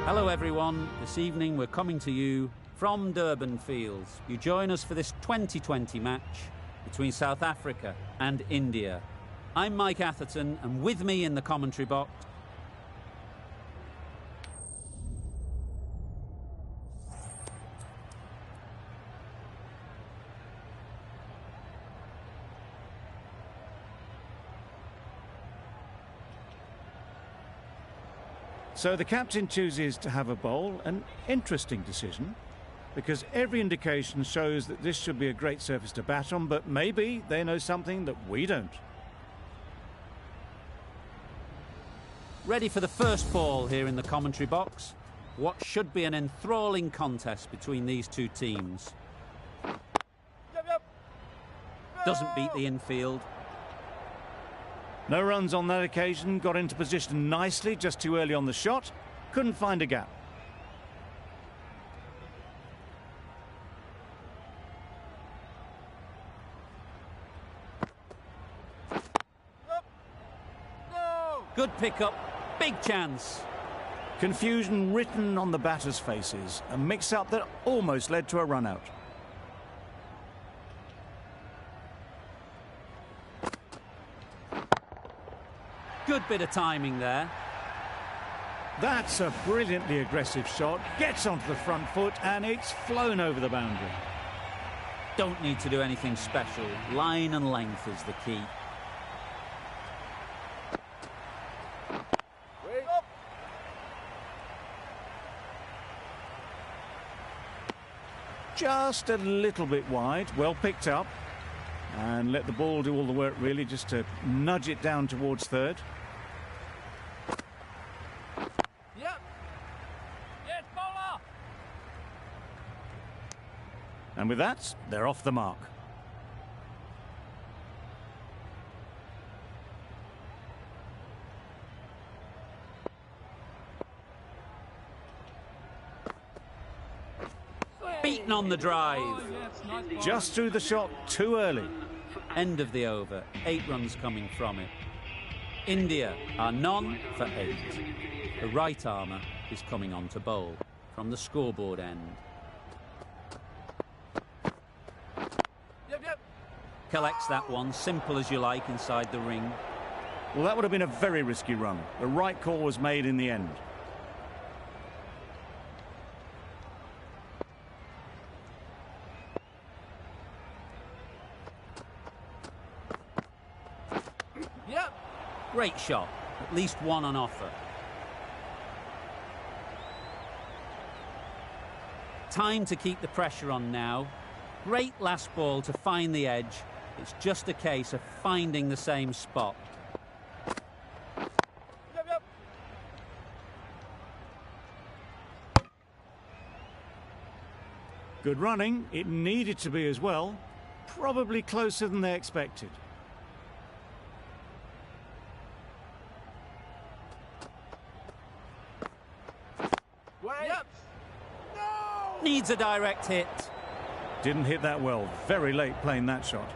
Hello everyone, this evening we're coming to you from Durban Fields. You join us for this 2020 match between South Africa and India. I'm Mike Atherton, and with me in the commentary box, So the captain chooses to have a bowl, an interesting decision, because every indication shows that this should be a great surface to bat on, but maybe they know something that we don't. ready for the first ball here in the commentary box. What should be an enthralling contest between these two teams. Doesn't beat the infield. No runs on that occasion, got into position nicely, just too early on the shot, couldn't find a gap. Good pickup, big chance. Confusion written on the batters' faces, a mix-up that almost led to a run-out. Good bit of timing there. That's a brilliantly aggressive shot, gets onto the front foot, and it's flown over the boundary. Don't need to do anything special. Line and length is the key. Just a little bit wide, well picked up. And let the ball do all the work, really, just to nudge it down towards third. Yep. Yes, bowler. And with that, they're off the mark. Beaten on the drive. Just through the shot too early. End of the over. 8 runs coming from it. India are none for 8. The right armour is coming on to bowl from the scoreboard end. Collects that one, simple as you like, inside the ring. Well, that would have been a very risky run. The right call was made in the end. Great shot, at least one on offer. Time to keep the pressure on now. Great last ball to find the edge. It's just a case of finding the same spot. Good running. It needed to be as well. Probably closer than they expected. Needs a direct hit. Didn't hit that well. Very late playing that shot.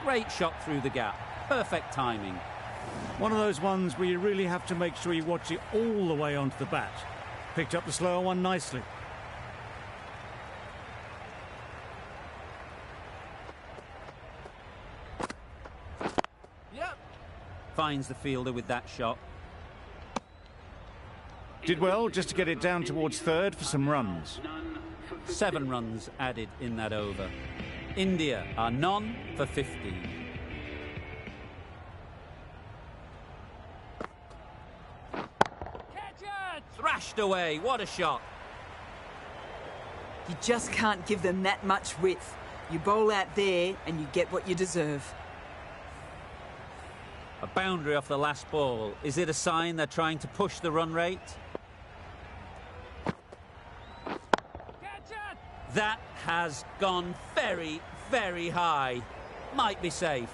Great shot through the gap. Perfect timing. One of those ones where you really have to make sure you watch it all the way onto the bat. Picked up the slower one nicely. Finds the fielder with that shot. Did well just to get it down towards third for some runs. 7 runs added in that over. India are none for 15. Thrashed away, what a shot. You just can't give them that much width. You bowl out there and you get what you deserve. A boundary off the last ball. Is it a sign they're trying to push the run rate? That has gone very, very high. Might be safe.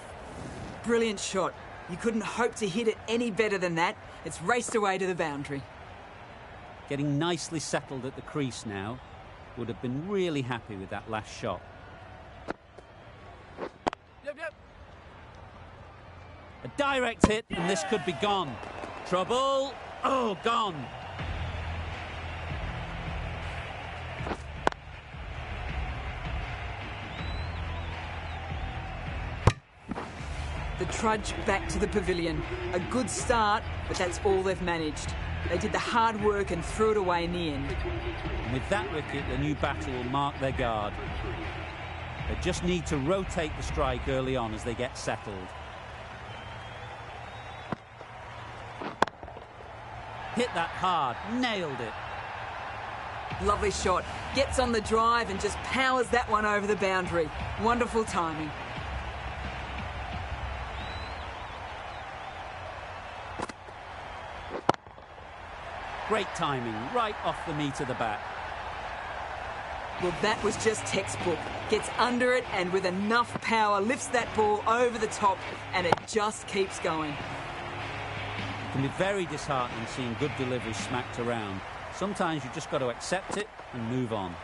Brilliant shot. You couldn't hope to hit it any better than that. It's raced away to the boundary. Getting nicely settled at the crease now. Would have been really happy with that last shot. A direct hit, and this could be gone. Trouble. Oh, gone. The trudge back to the pavilion. A good start, but that's all they've managed. They did the hard work and threw it away in the end. And with that wicket, the new batter will mark their guard. They just need to rotate the strike early on as they get settled. Hit that hard, nailed it. Lovely shot. Gets on the drive and just powers that one over the boundary. Wonderful timing. Great timing, right off the meat of the bat. Well, that was just textbook. Gets under it and with enough power lifts that ball over the top and it just keeps going. It can be very disheartening seeing good delivery smacked around. Sometimes you've just got to accept it and move on.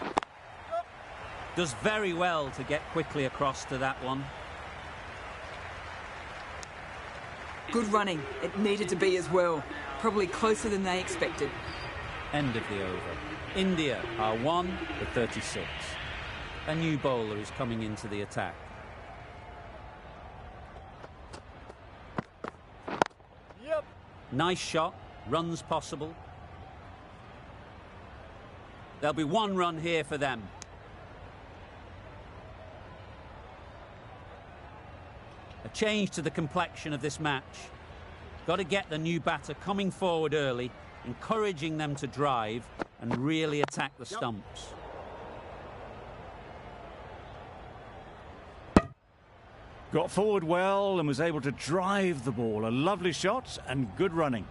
Does very well to get quickly across to that one. Good running. It needed to be as well. Probably closer than they expected. End of the over. India are 1 for 36. A new bowler is coming into the attack. Yep. Nice shot. Runs possible. There'll be 1 run here for them. A change to the complexion of this match. Got to get the new batter coming forward early, encouraging them to drive and really attack the stumps. Got forward well and was able to drive the ball. A lovely shot and good running.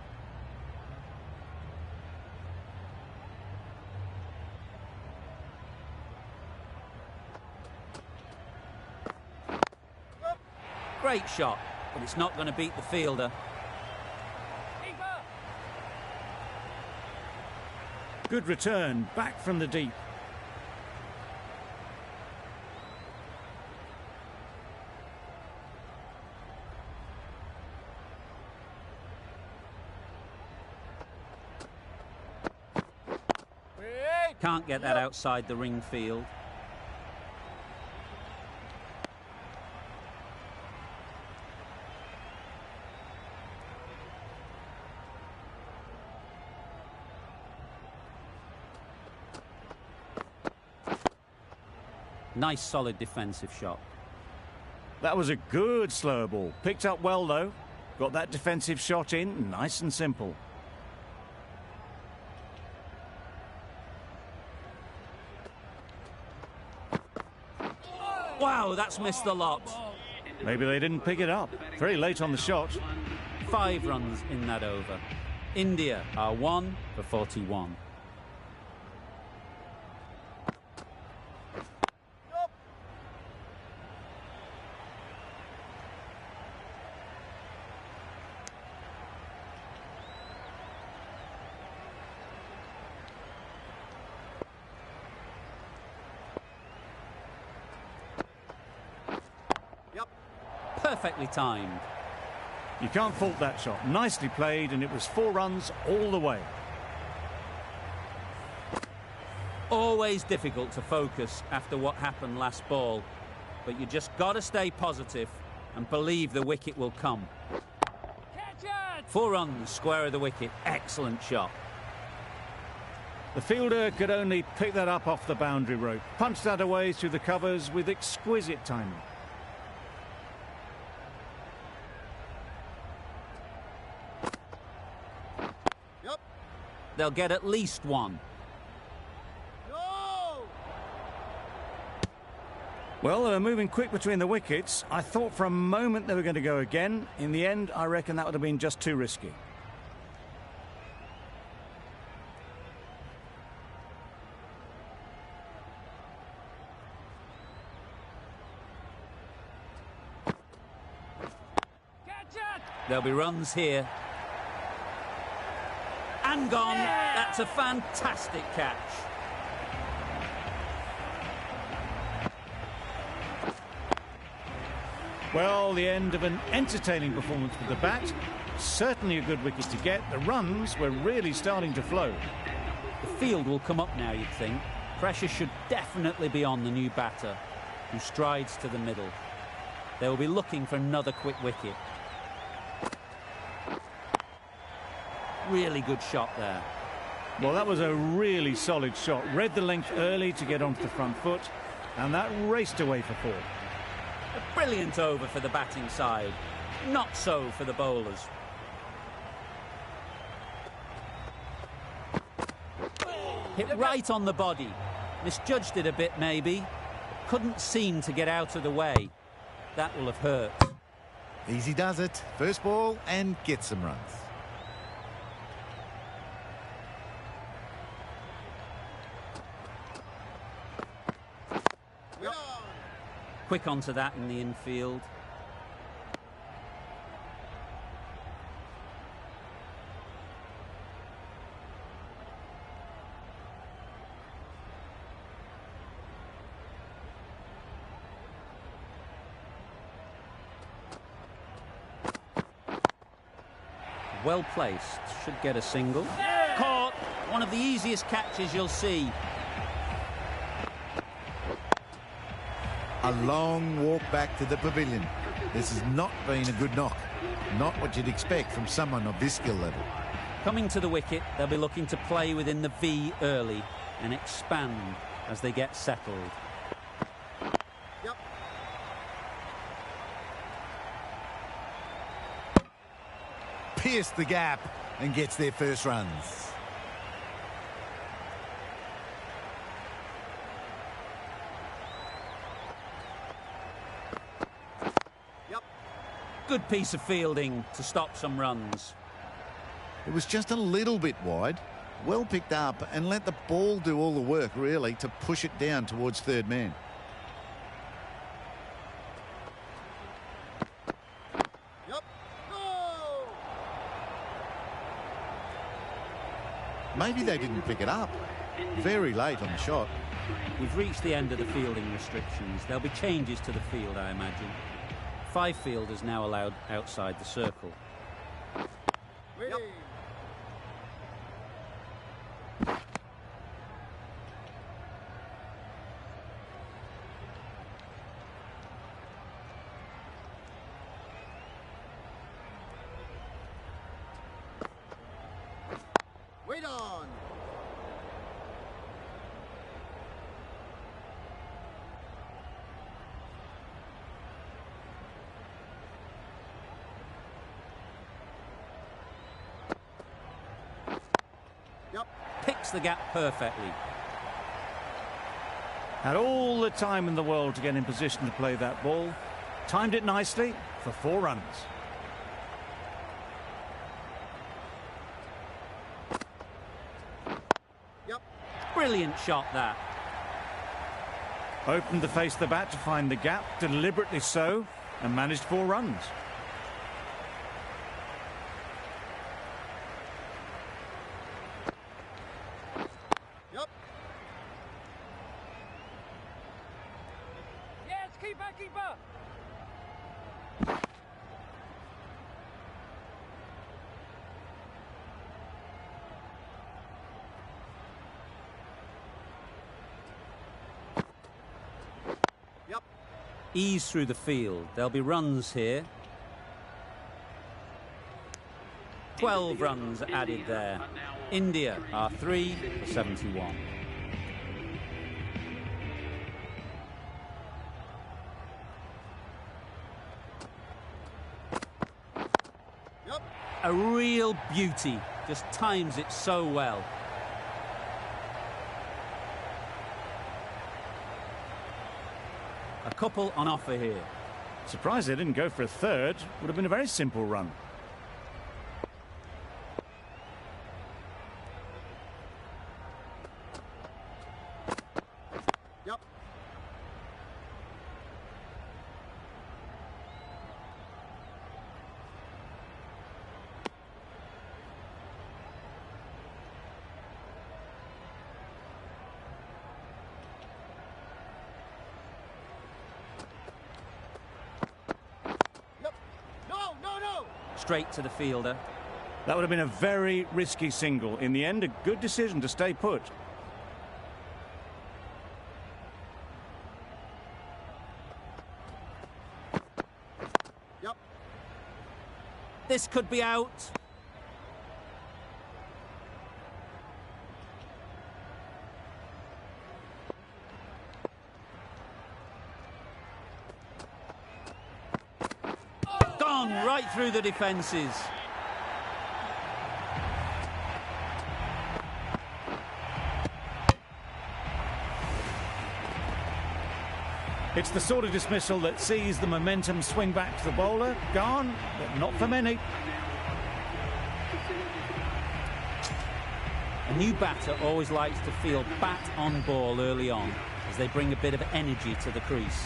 Great shot, but it's not going to beat the fielder. Good return, back from the deep. Can't get that outside the ring field. Nice solid defensive shot. That was a good slower ball. Picked up well though. Got that defensive shot in, nice and simple. Wow, that's missed the lot. Maybe they didn't pick it up. Very late on the shot. 5 runs in that over. India are 1 for 41. Perfectly timed. You can't fault that shot. Nicely played, and it was 4 runs all the way. Always difficult to focus after what happened last ball, but you just got to stay positive and believe the wicket will come. 4 runs, square of the wicket. Excellent shot. The fielder could only pick that up off the boundary rope. Punched that away through the covers with exquisite timing. They'll get at least 1. No! Well, they were moving quick between the wickets. I thought for a moment they were going to go again. In the end, I reckon that would have been just too risky. There'll be runs here. And gone. That's a fantastic catch. Well, the end of an entertaining performance with the bat. Certainly a good wicket to get. The runs were really starting to flow. The field will come up now, you'd think. Pressure should definitely be on the new batter, who strides to the middle. They will be looking for another quick wicket. Really good shot there. Well, that was a really solid shot. Read the length early to get onto the front foot, and that raced away for 4. A brilliant over for the batting side. Not so for the bowlers. Hit right on the body. Misjudged it a bit, maybe. Couldn't seem to get out of the way. That will have hurt. Easy does it. First ball and gets some runs. Quick onto that in the infield. Well placed, should get a single. Caught, one of the easiest catches you'll see. A long walk back to the pavilion. This has not been a good knock. Not what you'd expect from someone of this skill level. Coming to the wicket, they'll be looking to play within the V early and expand as they get settled. Yep. Pierced the gap and gets their first runs. Good piece of fielding to stop some runs. It was just a little bit wide. Well picked up and let the ball do all the work, really, to push it down towards third man. Yep. No! Maybe they didn't pick it up. Very late on the shot. We've reached the end of the fielding restrictions. There'll be changes to the field, I imagine. 5 fielders now allowed outside the circle. Yep. Wait on. Picks the gap perfectly. Had all the time in the world to get in position to play that ball. Timed it nicely for 4 runs. Yep. Brilliant shot, that. Opened to face the bat to find the gap, deliberately so, and managed 4 runs. Keeper! Yep. Ease through the field. There'll be runs here. 12 runs added there. India are 3 for 71. A real beauty, just times it so well. A couple on offer here. Surprised they didn't go for a third. Would have been a very simple run. Yep. straight to the fielder. That would have been a very risky single. In the end, a good decision to stay put. Yep. This could be out. Gone right through the defences. It's the sort of dismissal that sees the momentum swing back to the bowler. Gone, but not for many. A new batter always likes to feel bat on ball early on, as they bring a bit of energy to the crease.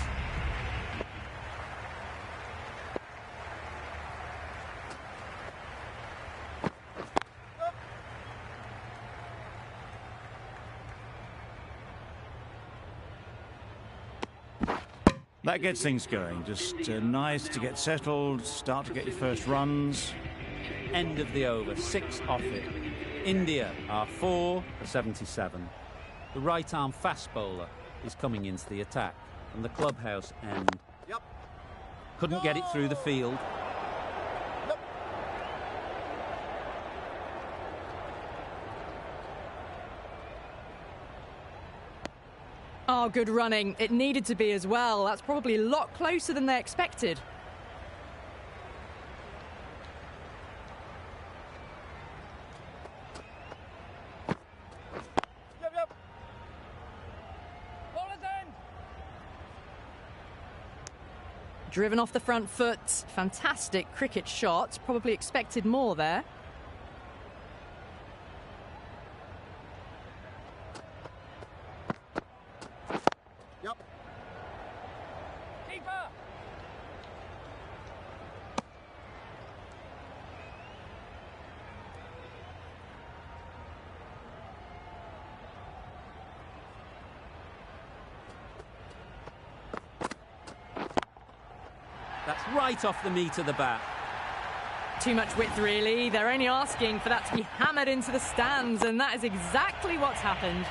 That gets things going. Just nice to get settled, start to get your first runs. End of the over, 6 off it. India are 4 for 77. The right-arm fast bowler is coming into the attack from the clubhouse end. Yep. Couldn't get it through the field. Oh, good running. It needed to be as well. That's probably a lot closer than they expected. Yep. Driven off the front foot. Fantastic cricket shot. Probably expected more there. Yep. Keeper! That's right off the meat of the bat. Too much width, really. They're only asking for that to be hammered into the stands, and that is exactly what's happened.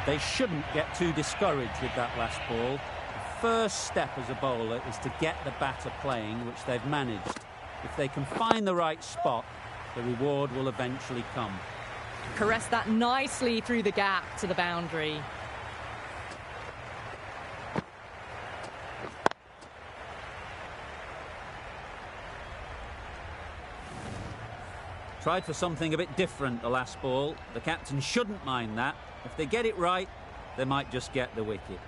They shouldn't get too discouraged with that last ball. The first step as a bowler is to get the batter playing, which they've managed. If they can find the right spot, the reward will eventually come. Caressed that nicely through the gap to the boundary. Tried for something a bit different the last ball. The captain shouldn't mind that. If they get it right, they might just get the wicket.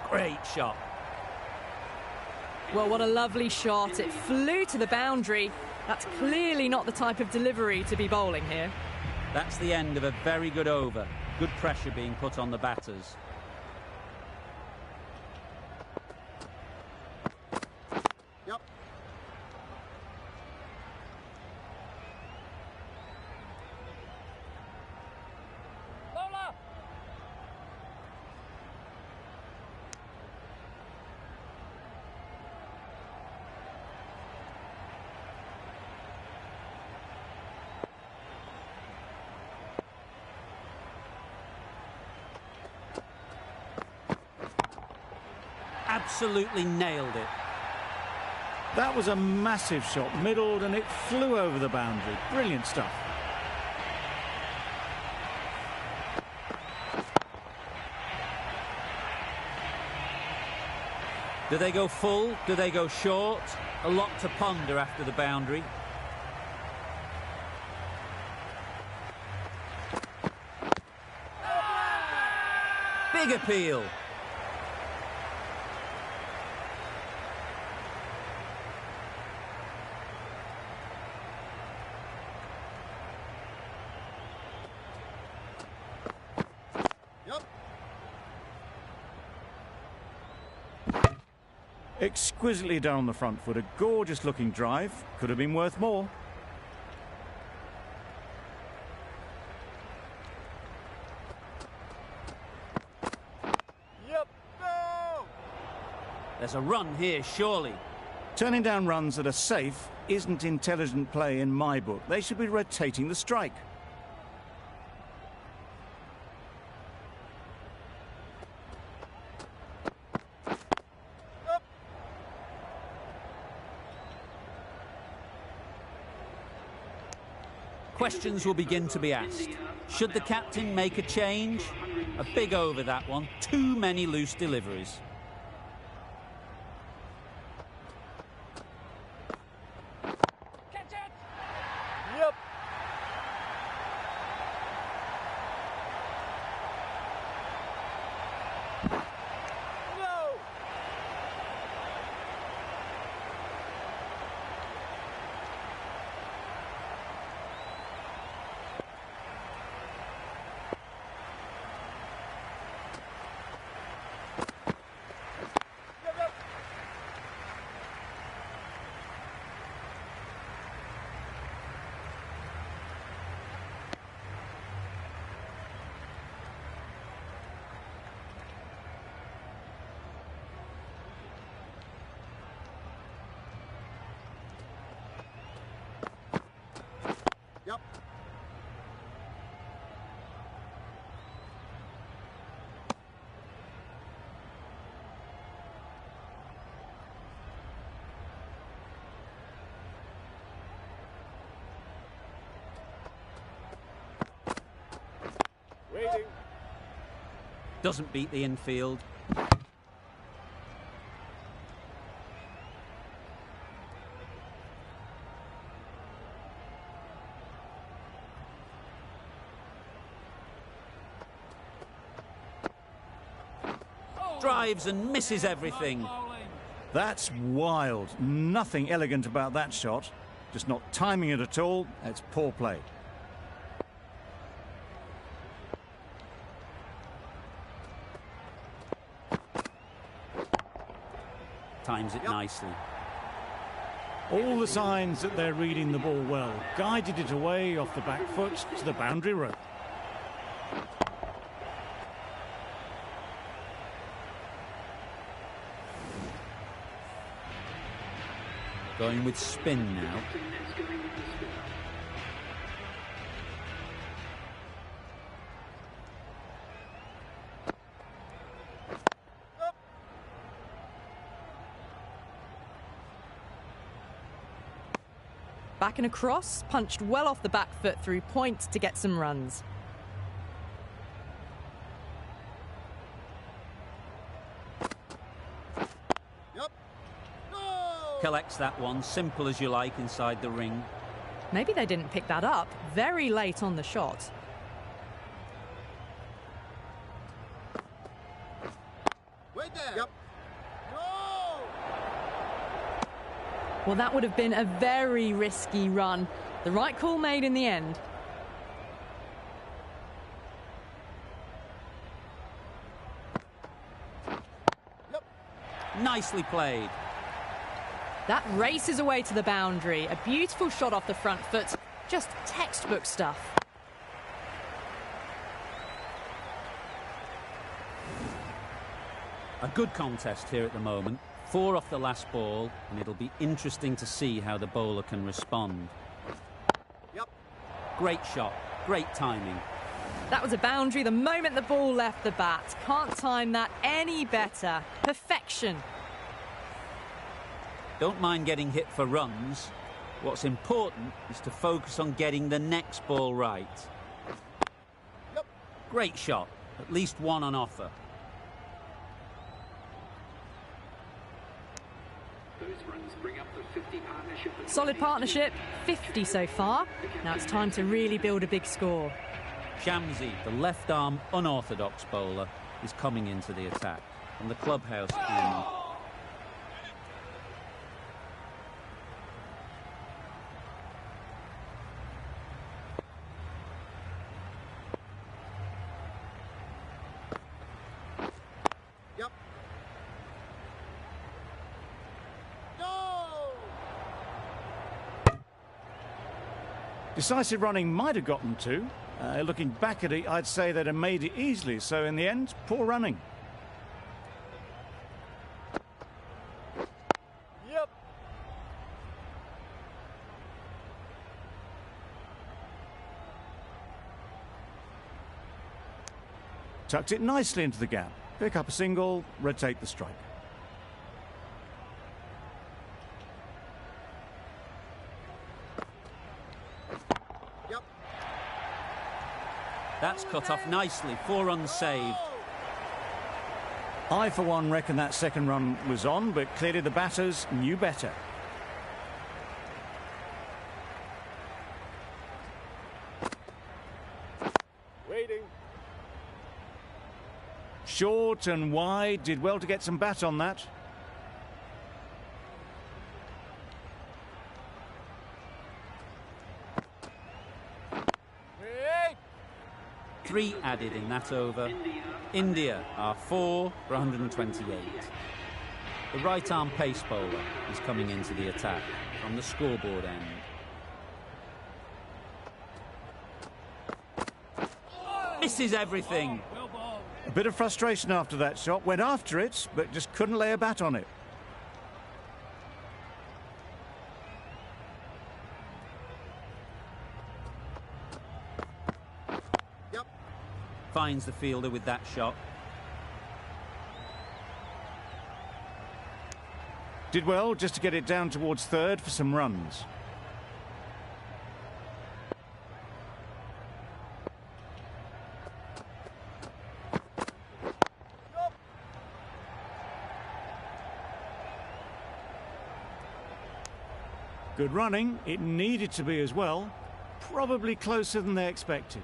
Great shot. Well, what a lovely shot. It flew to the boundary. That's clearly not the type of delivery to be bowling here. That's the end of a very good over. Good pressure being put on the batters. Yep. Bowler! Absolutely nailed it. That was a massive shot, middled, and it flew over the boundary. Brilliant stuff. Do they go full? Do they go short? A lot to ponder after the boundary. Big appeal. Yep. Exquisitely down the front foot, a gorgeous looking drive. Could have been worth more. Yep. There's a run here, surely. Turning down runs that are safe isn't intelligent play in my book. They should be rotating the strike. Questions will begin to be asked. Should the captain make a change? A big over, that one. Too many loose deliveries. Catch it! Yep. No! Yep. Waiting. Doesn't beat the infield. Drives and misses everything. That's wild. Nothing elegant about that shot. Just not timing it at all. It's poor play. Times it nicely. All the signs that they're reading the ball well. Guided it away off the back foot to the boundary rope. Going with spin now. Back and across, punched well off the back foot through point to get some runs. Collects that one, simple as you like, inside the ring. Maybe they didn't pick that up very late on the shot. Wait there. Yep. No! Well, that would have been a very risky run. The right call made in the end. Yep. Nicely played. That races away to the boundary. A beautiful shot off the front foot. Just textbook stuff. A good contest here at the moment. 4 off the last ball, and it'll be interesting to see how the bowler can respond. Yep. Great shot, great timing. That was a boundary the moment the ball left the bat. Can't time that any better. Perfection. Don't mind getting hit for runs. What's important is to focus on getting the next ball right. Yep. Great shot, at least one on offer. Those runs bring up the 50 partnership. Solid partnership, 50 so far. Now it's time to really build a big score. Shamsi, the left-arm unorthodox bowler, is coming into the attack. From the clubhouse end. Yep. No! Decisive running might have gotten 2. Looking back at it, I'd say they'd have made it easily. So in the end, poor running. Tucked it nicely into the gap. Pick up a single, rotate the strike. That's cut off nicely. 4 runs saved. I, for one, reckon that second run was on, but clearly the batters knew better. Waiting. Short and wide, did well to get some bat on that. Wait. 3 added in that over. India are 4 for 128. The right-arm pace bowler is coming into the attack from the scoreboard end. Misses everything. A bit of frustration after that shot. Went after it, but just couldn't lay a bat on it. Finds the fielder with that shot. Did well just to get it down towards third for some runs. Good running. It needed to be as well. Probably closer than they expected.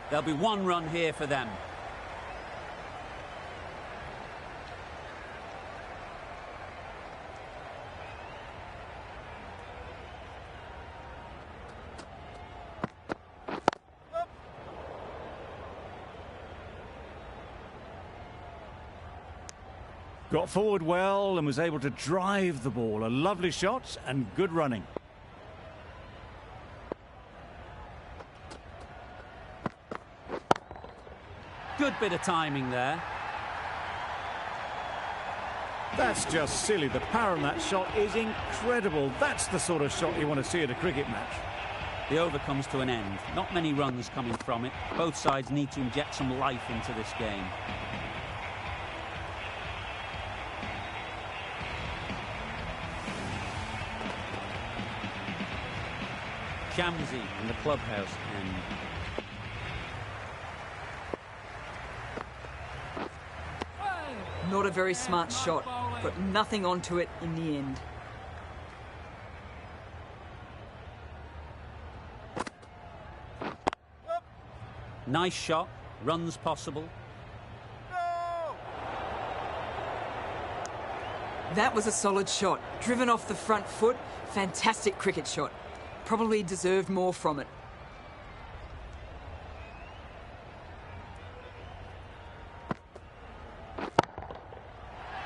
There'll be 1 run here for them. Got forward well and was able to drive the ball. A lovely shot and good running. Good bit of timing there. That's just silly. The power on that shot is incredible. That's the sort of shot you want to see at a cricket match. The over comes to an end. Not many runs coming from it. Both sides need to inject some life into this game. Shamsi in the clubhouse end. Not a very smart shot. Got nothing onto it in the end. Nice shot. Runs possible. That was a solid shot. Driven off the front foot. Fantastic cricket shot. Probably deserved more from it.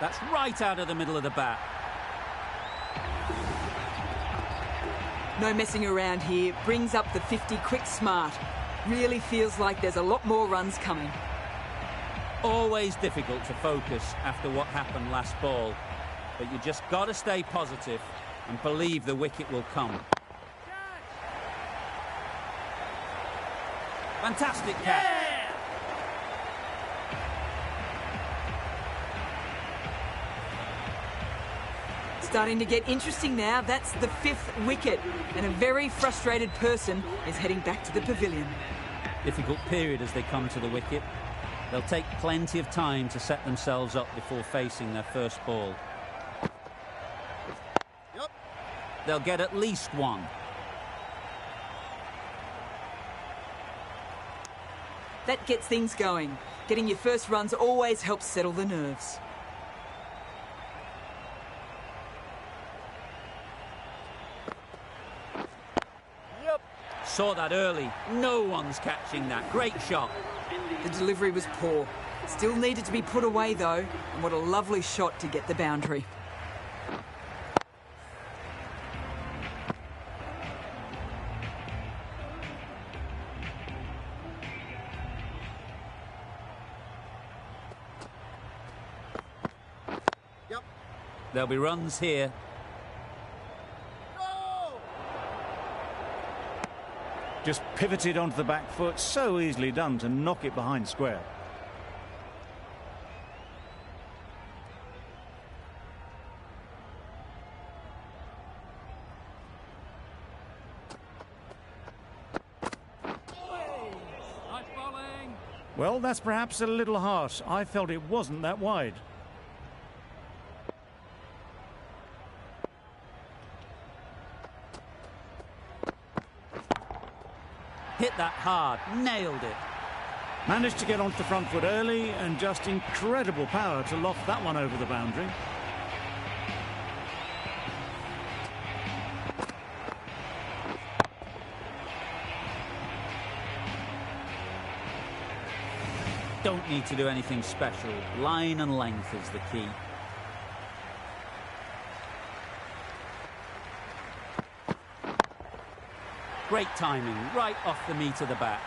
That's right out of the middle of the bat. No messing around here. Brings up the 50 quick smart. Really feels like there's a lot more runs coming. Always difficult to focus after what happened last ball. But you just got to stay positive and believe the wicket will come. Fantastic catch. Starting to get interesting now. That's the 5th wicket. And a very frustrated person is heading back to the pavilion. Difficult period as they come to the wicket. They'll take plenty of time to set themselves up before facing their first ball. They'll get at least 1. That gets things going. Getting your first runs always helps settle the nerves. Saw that early. No one's catching that. Great shot. The delivery was poor. Still needed to be put away though. And what a lovely shot to get the boundary. There'll be runs here. Just pivoted onto the back foot, so easily done to knock it behind square. Nice bowling. Well, that's perhaps a little harsh. I felt it wasn't that wide. Hit that hard, nailed it. Managed to get onto the front foot early and just incredible power to loft that one over the boundary. Don't need to do anything special. Line and length is the key. Great timing, right off the meat of the bat.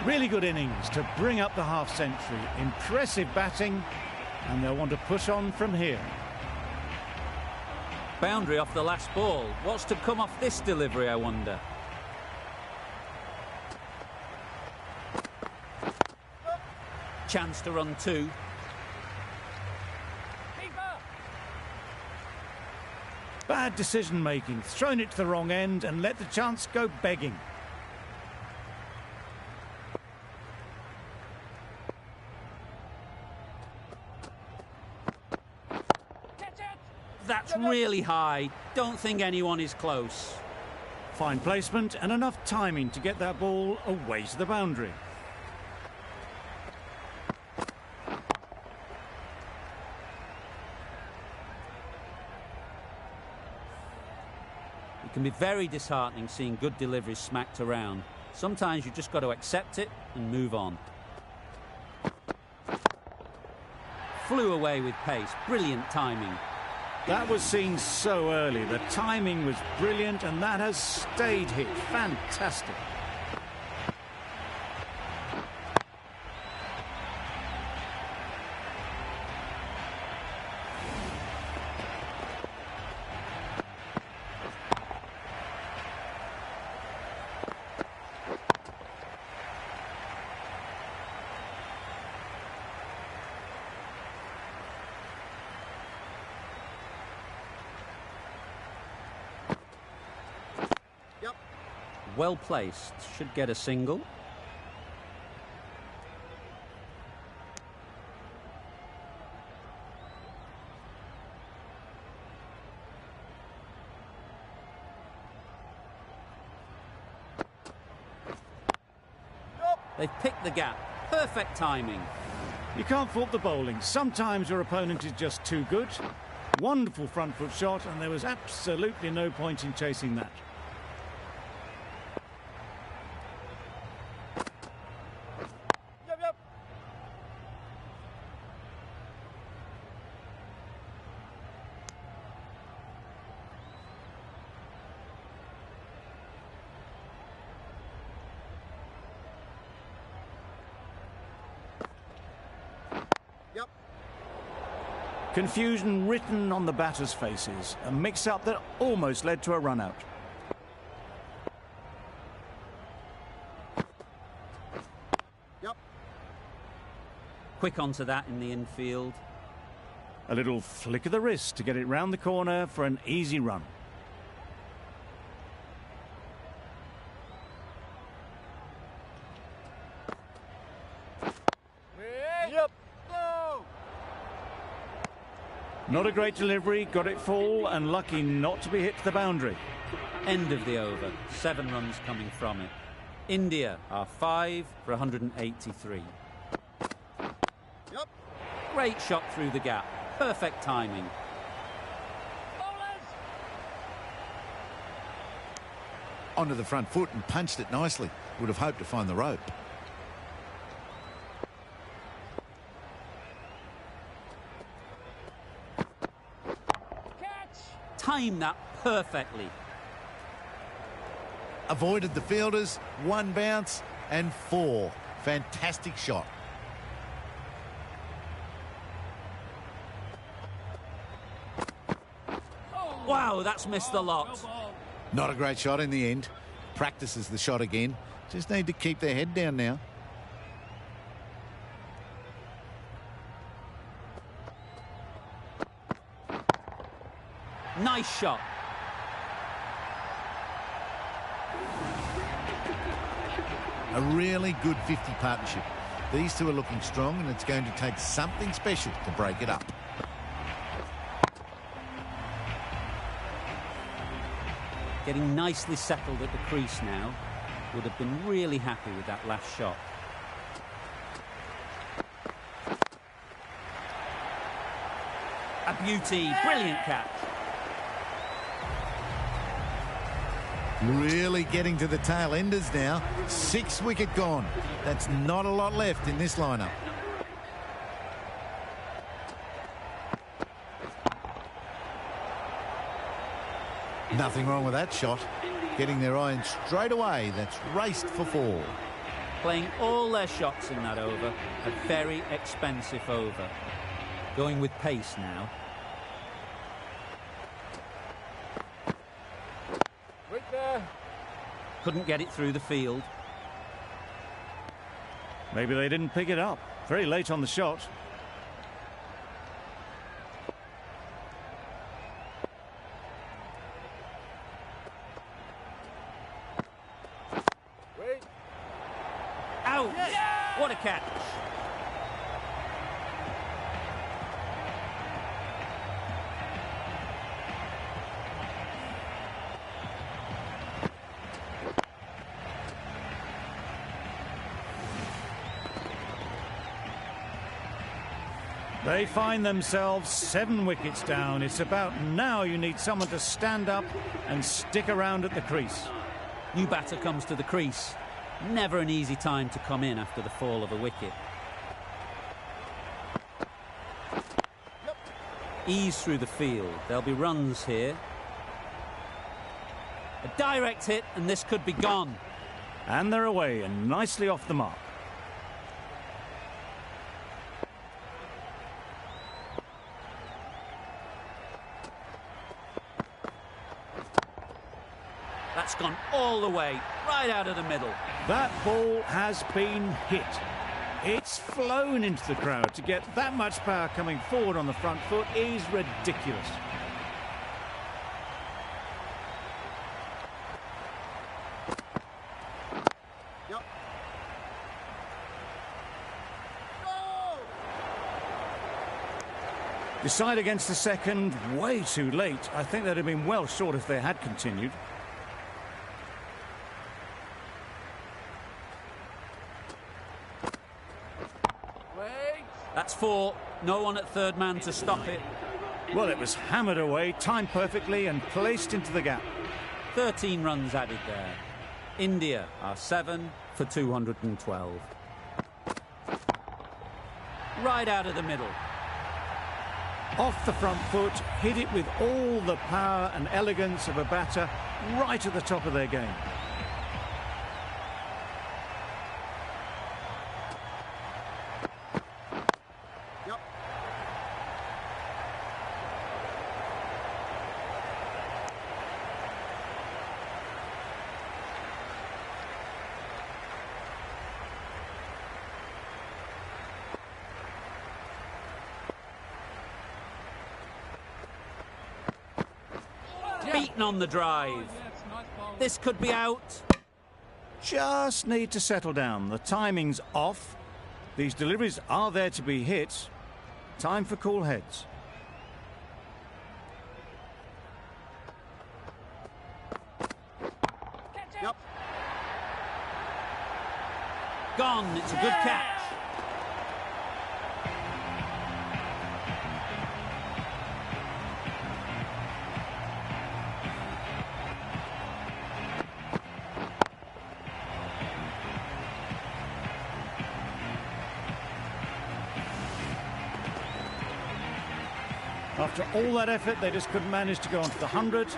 Really good innings to bring up the half-century. Impressive batting, and they'll want to push on from here. Boundary off the last ball. What's to come off this delivery, I wonder? Chance to run two. Bad decision-making, thrown it to the wrong end and let the chance go begging. That's really high. Don't think anyone is close. Fine placement and enough timing to get that ball away to the boundary. It can be very disheartening seeing good deliveries smacked around. Sometimes you just got to accept it and move on. Flew away with pace. Brilliant timing. That was seen so early. The timing was brilliant and that has stayed hit. Fantastic. Well placed. Should get a single. They've picked the gap. Perfect timing. You can't fault the bowling. Sometimes your opponent is just too good. Wonderful front foot shot and there was absolutely no point in chasing that. Confusion written on the batters' faces. A mix-up that almost led to a run-out. Quick onto that in the infield. A little flick of the wrist to get it round the corner for an easy run. Not a great delivery, got it full and lucky not to be hit to the boundary. End of the over. 7 runs coming from it. India are 5 for 183. Great shot through the gap. Perfect timing. Onto the front foot and punched it nicely. Would have hoped to find the rope. Timed that perfectly. Avoided the fielders, 1 bounce and 4. Fantastic shot. Wow, that's missed the lot. Not a great shot in the end. Practices the shot again. Just need to keep their head down now. Nice shot. A really good 50 partnership. These two are looking strong, and it's going to take something special to break it up. Getting nicely settled at the crease now. Would have been really happy with that last shot. A beauty, brilliant catch. Really getting to the tail enders now. 6 wicket gone. That's not a lot left in this lineup. Nothing wrong with that shot. Getting their iron straight away. That's raced for 4. Playing all their shots in that over. A very expensive over. Going with pace now. Right there. Couldn't get it through the field. Maybe they didn't pick it up. Very late on the shot. Wait. Ouch! What a catch. They find themselves 7 wickets down. It's about now you need someone to stand up and stick around at the crease. New batter comes to the crease. Never an easy time to come in after the fall of a wicket. Ease through the field. There'll be runs here. A direct hit and this could be gone. And they're away and nicely off the mark. That's gone all the way, right out of the middle. That ball has been hit. It's flown into the crowd. To get that much power coming forward on the front foot is ridiculous. Decide against the second, way too late. I think they'd have been well short if they had continued. That's 4. No one at third man to stop it. Well, it was hammered away, timed perfectly and placed into the gap. 13 runs added there. India are 7 for 212. Right out of the middle. Off the front foot, hit it with all the power and elegance of a batter right at the top of their game. Beaten on the drive. This could be out. Just need to settle down. The timing's off. These deliveries are there to be hit. Time for cool heads. Gone. It's a good catch. After all that effort, they just couldn't manage to go onto the 100.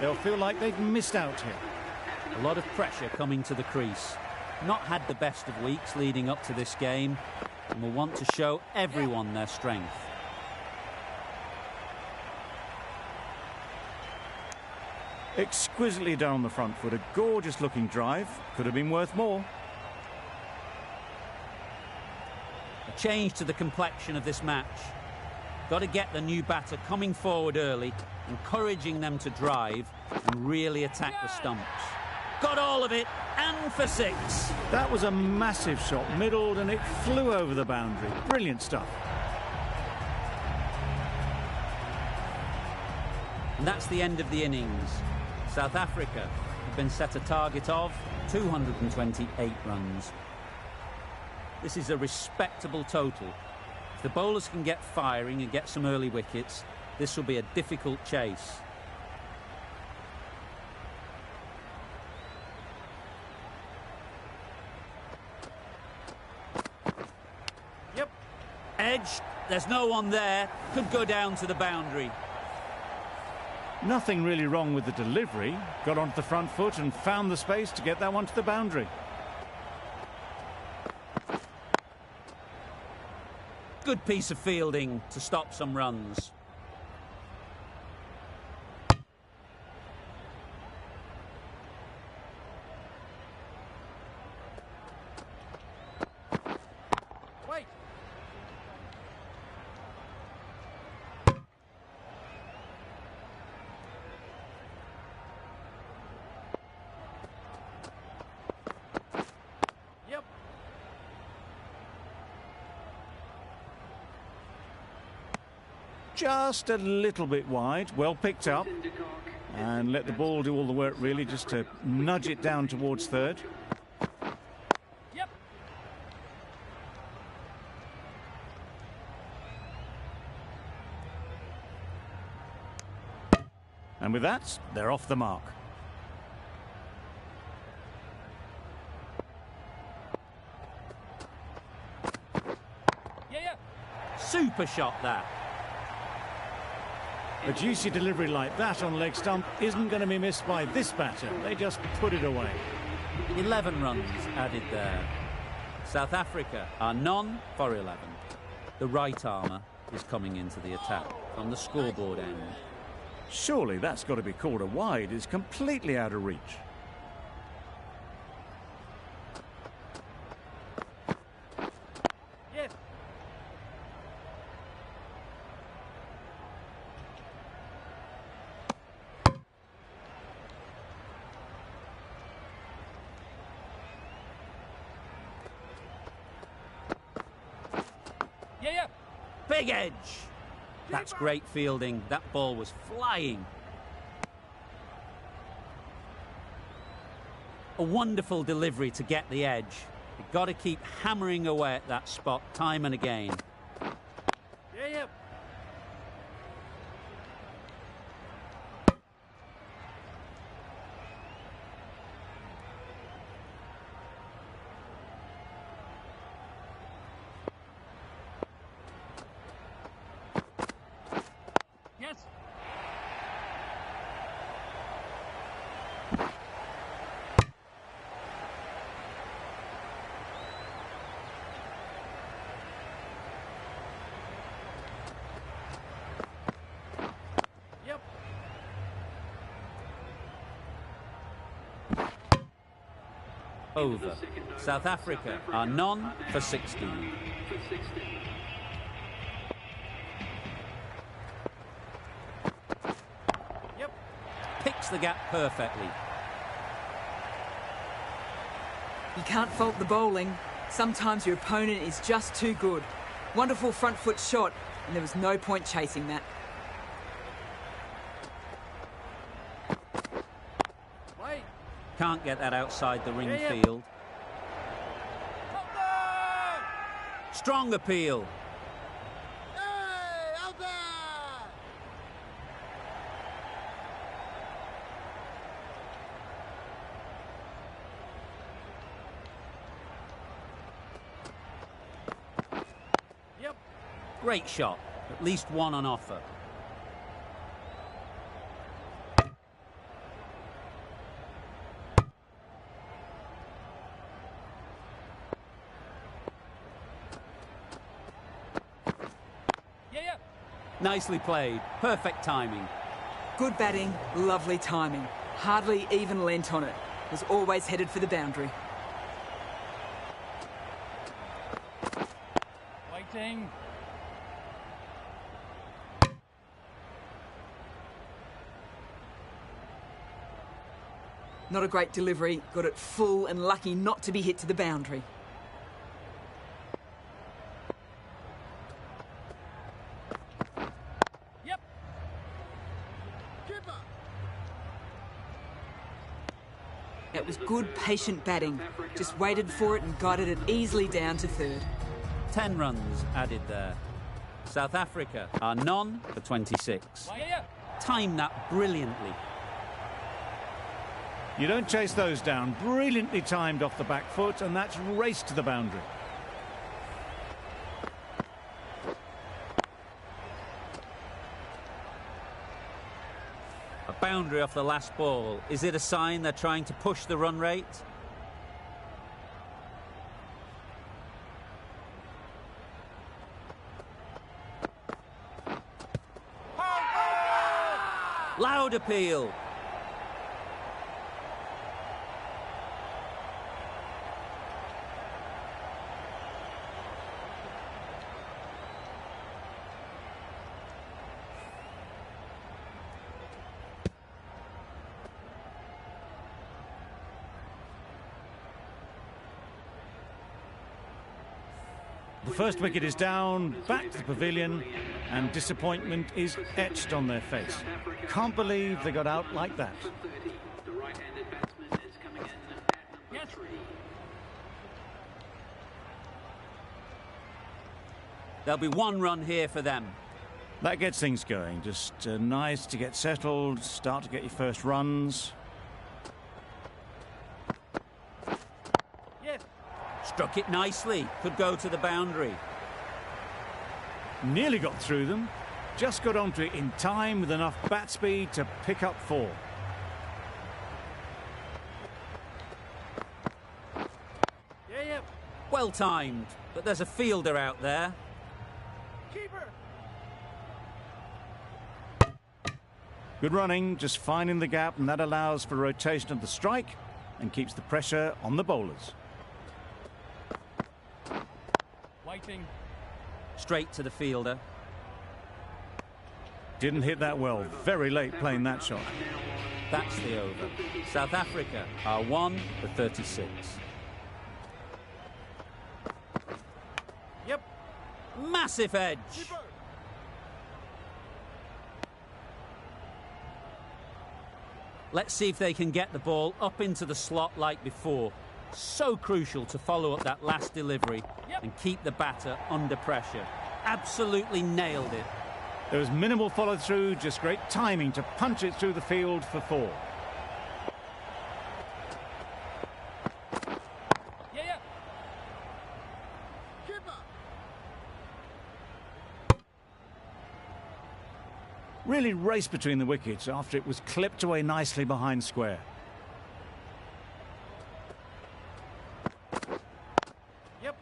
They'll feel like they've missed out here. A lot of pressure coming to the crease. Not had the best of weeks leading up to this game and will want to show everyone their strength. Exquisitely done on the front foot. A gorgeous looking drive. Could have been worth more. A change to the complexion of this match. Got to get the new batter coming forward early, encouraging them to drive and really attack the stumps. Got all of it, and for 6. That was a massive shot, middled, and it flew over the boundary. Brilliant stuff. And that's the end of the innings. South Africa have been set a target of 228 runs. This is a respectable total. If the bowlers can get firing and get some early wickets, this will be a difficult chase. Yep. Edge, there's no one there. Could go down to the boundary. Nothing really wrong with the delivery. Got onto the front foot and found the space to get that one to the boundary. Good piece of fielding to stop some runs. Wait. Yep. Just a little bit wide. Well picked up. And let the ball do all the work, really, just to nudge it down towards third. Yep. And with that, they're off the mark. Yeah. Super shot that. A juicy delivery like that on leg stump isn't going to be missed by this batter. They just put it away. 11 runs added there. South Africa are none for 11. The right armour is coming into the attack from the scoreboard end. Surely that's got to be called a wide. It's completely out of reach. Yes. Yeah. Big edge. That's great fielding. That ball was flying. A wonderful delivery to get the edge. You've got to keep hammering away at that spot time and again. Yeah. Yes. Yep. Over. South Africa are none for 16. For 16. Yep. Picks the gap perfectly. You can't fault the bowling. Sometimes your opponent is just too good. Wonderful front foot shot, and there was no point chasing that. Wait. Can't get that outside the ring Yeah. field. Hold on. Strong appeal. Hey, out there. Yep. Great shot. At least one on offer. Yeah. Nicely played. Perfect timing. Good batting, lovely timing. Hardly even lent on it. Was always headed for the boundary. Waiting. Not a great delivery. Got it full and lucky not to be hit to the boundary. Yep. It was good, patient batting. Just waited for it and guided it easily down to third. 10 runs added there. South Africa are none for 26. Yeah. Timed that brilliantly. You don't chase those down. Brilliantly timed off the back foot, and that's raced to the boundary. A boundary off the last ball. Is it a sign they're trying to push the run rate? Loud appeal. The first wicket is down, back to the pavilion, and disappointment is etched on their face. Can't believe they got out like that. The right-handed batsman is coming in at number 3. There'll be 1 run here for them. That gets things going. Just nice to get settled, start to get your first runs. Yes. Struck it nicely. Could go to the boundary. Nearly got through them. Just got onto it in time with enough bat speed to pick up 4. Yeah. Well timed, but there's a fielder out there. Keeper. Good running, just finding the gap, and that allows for rotation of the strike and keeps the pressure on the bowlers. Waiting. Straight to the fielder. Didn't hit that well. Very late playing that shot. That's the over. South Africa are 1 for 36. Yep. Massive edge. Let's see if they can get the ball up into the slot like before. So crucial to follow up that last delivery and keep the batter under pressure. Absolutely nailed it. There was minimal follow-through, just great timing to punch it through the field for 4. Yeah. Really raced between the wickets after it was clipped away nicely behind square. Yep.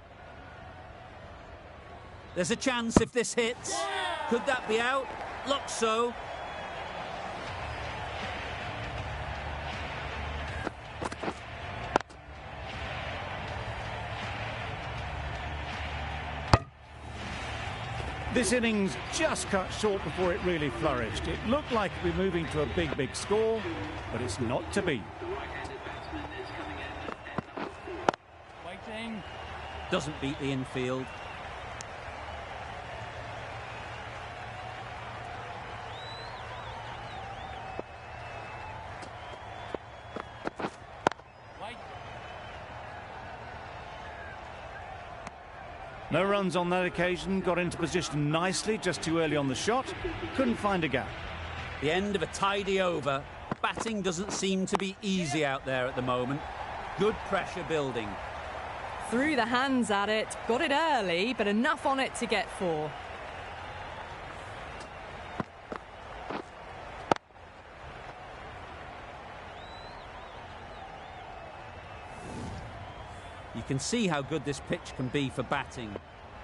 There's a chance if this hits. Could that be out? Looks so. This innings just cut short before it really flourished. It looked like it would be moving to a big score, but it's not to be. The right-handed batsman is coming in at number 4. Waiting. Doesn't beat the infield. Wait. No runs on that occasion, got into position nicely, just too early on the shot, couldn't find a gap. The end of a tidy over. Batting doesn't seem to be easy out there at the moment. Good pressure building. Threw the hands at it, got it early, but enough on it to get 4. You can see how good this pitch can be for batting.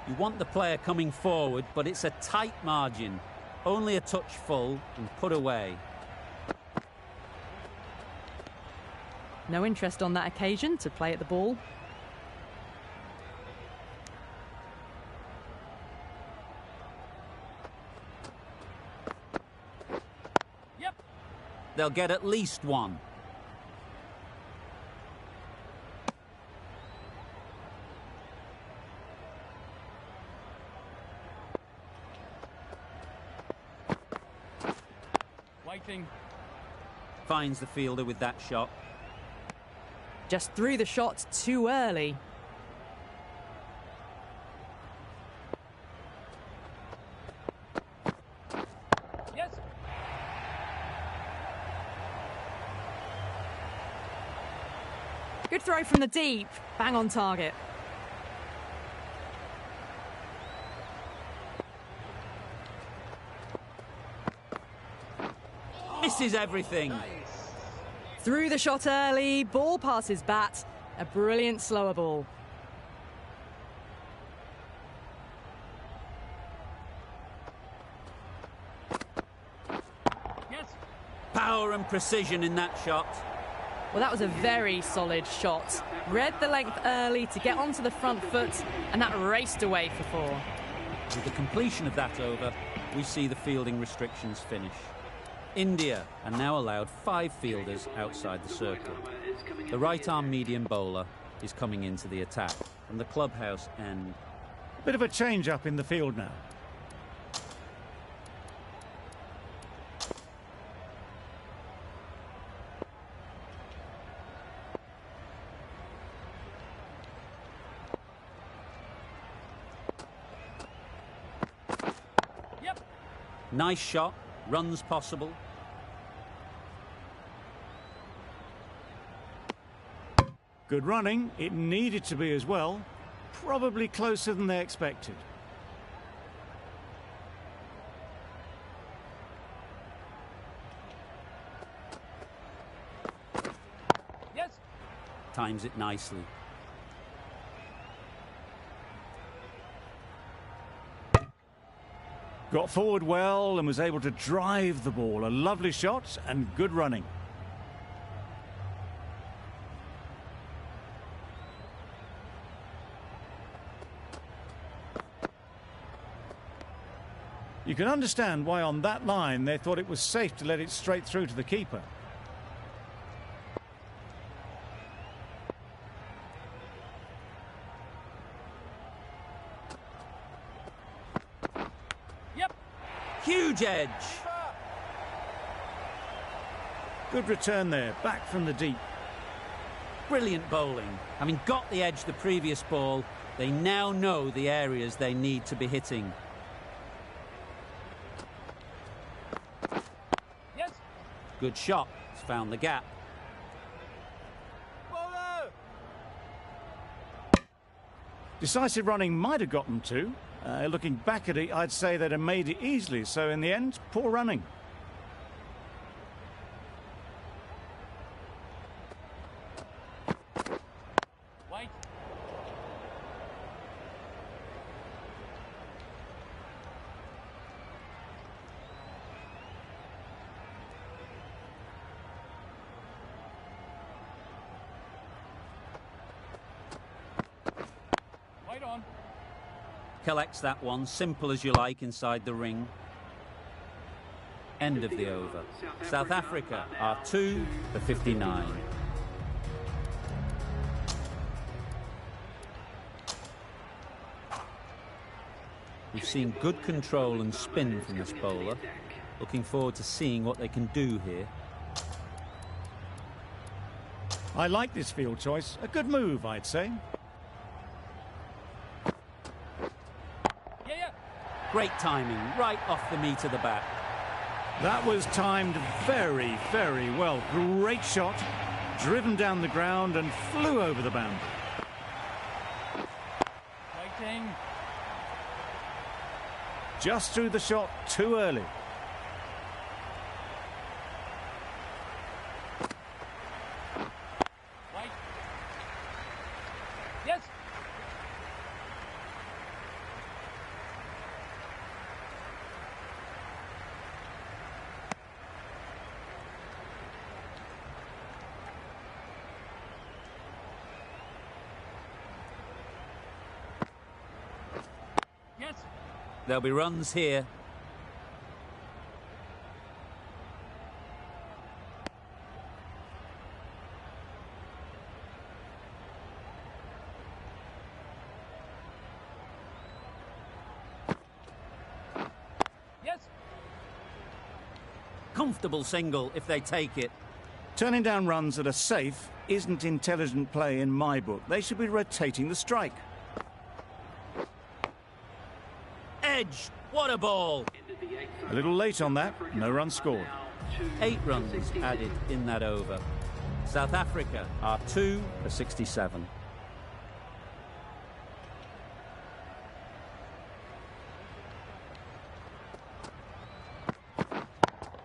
You want the player coming forward, but it's a tight margin. Only a touch full and put away. No interest on that occasion to play at the ball. Yep. They'll get at least one. Waiting. Finds the fielder with that shot. Just threw the shot too early. Yes. Good throw from the deep. Bang on target. Misses everything. Threw the shot early. Ball past his bat. A brilliant slower ball. Yes. Power and precision in that shot. Well, that was a very solid shot. Read the length early to get onto the front foot, and that raced away for four. With the completion of that over, we see the fielding restrictions finish. India are now allowed 5 fielders outside the circle. The right-arm medium bowler is coming into the attack from the clubhouse end. Bit of a change-up in the field now. Yep. Nice shot, runs possible. Good running. It needed to be as well. Probably closer than they expected. Yes. Times it nicely. Got forward well and was able to drive the ball. A lovely shot and good running. You can understand why on that line they thought it was safe to let it straight through to the keeper. Yep. Huge edge. Good return there, back from the deep. Brilliant bowling. Having got the edge the previous ball, they now know the areas they need to be hitting. Yes. Good shot. It's found the gap. Bowler. Decisive running might have got them to. Looking back at it, I'd say they'd have made it easily. So in the end, poor running. Wait. Wait on. Collects that one, simple as you like, inside the ring. End of the over. South Africa are 2 for 59. We've seen good control and spin from this bowler. Looking forward to seeing what they can do here. I like this field choice. A good move, I'd say. Yeah. Great timing, right off the meat of the bat. That was timed very, very well. Great shot, driven down the ground and flew over the boundary. Waiting. Just threw the shot too early. Wait. Yes. There'll be runs here. Yes. Comfortable single if they take it. Turning down runs that are safe isn't intelligent play in my book. They should be rotating the strike. Edge. What a ball. A little late on that. No run scored. 8 runs added in that over. South Africa are 2 for 67.